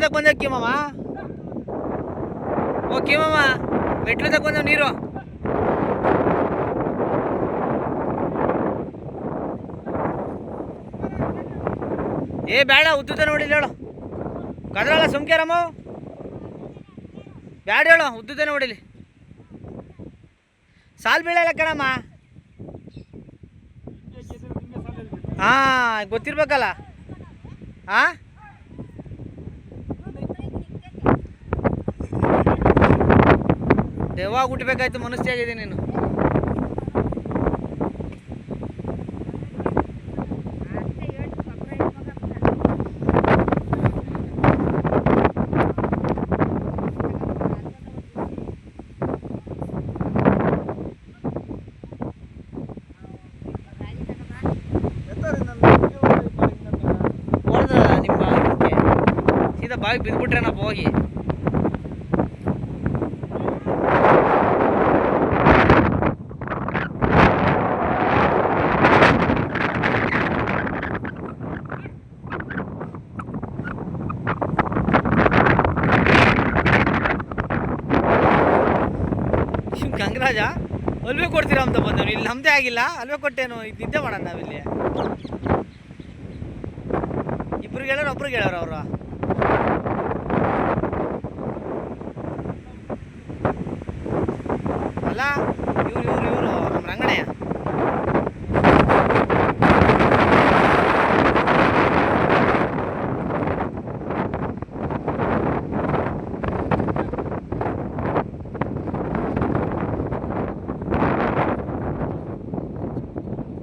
ತಕ್ಕ ಬಂದ ಕಿಮ್ಮಮ್ಮ. ಓ ಕಿಮ್ಮಮ್ಮ, ಮೆಟ್ಲು ತಕ್ಕ ಬಂದವು ನೀರು. ಏ ಬೇಡ, ಉದ್ದುತ್ತ ನೋಡಿಲ್ಲ ಹೇಳು. ಕದ್ರಲ್ಲ ಸುಮ್ಕೆರಮ್ಮ, ಬ್ಯಾಡ ಹೇಳು, ಉದ್ದುತ್ತ ನೋಡಿಲಿ. ಸಾಲ್ ಬೀಳಲ್ಲ ಕಣಮ್ಮ. ಹಾಂ ಗೊತ್ತಿರ್ಬೇಕಲ್ಲ. ಹಾಂ ಯಾವಾಗ ಹುಟ್ಟಬೇಕಾಯ್ತು ಮನಸ್ಸೇ ಆಗಿದೆ ನೀನು. ನಿಮ್ಮ ಸೀದಾ ಬಾವಿಗೆ ಬಿದ್ದುಬಿಟ್ರೇನಪ್ಪ ಹೋಗಿ. ಗಂಗರಾಜ ಅಲ್ವೇ ಕೊಡ್ತೀರಾ ಅಂತ ಬಂದವನು. ಇಲ್ಲಿ ನಮ್ಮದೇ ಆಗಿಲ್ಲ, ಅಲ್ವೇ ಕೊಟ್ಟೇನು. ಇದು ನಿದ್ದೆ ಮಾಡೋಣ ನಾವಿಲ್ಲಿ. ಇಬ್ರಿಗೆ ಹೇಳೋರು ಒಬ್ರಿಗೆ ಹೇಳೋರು ಅವರು.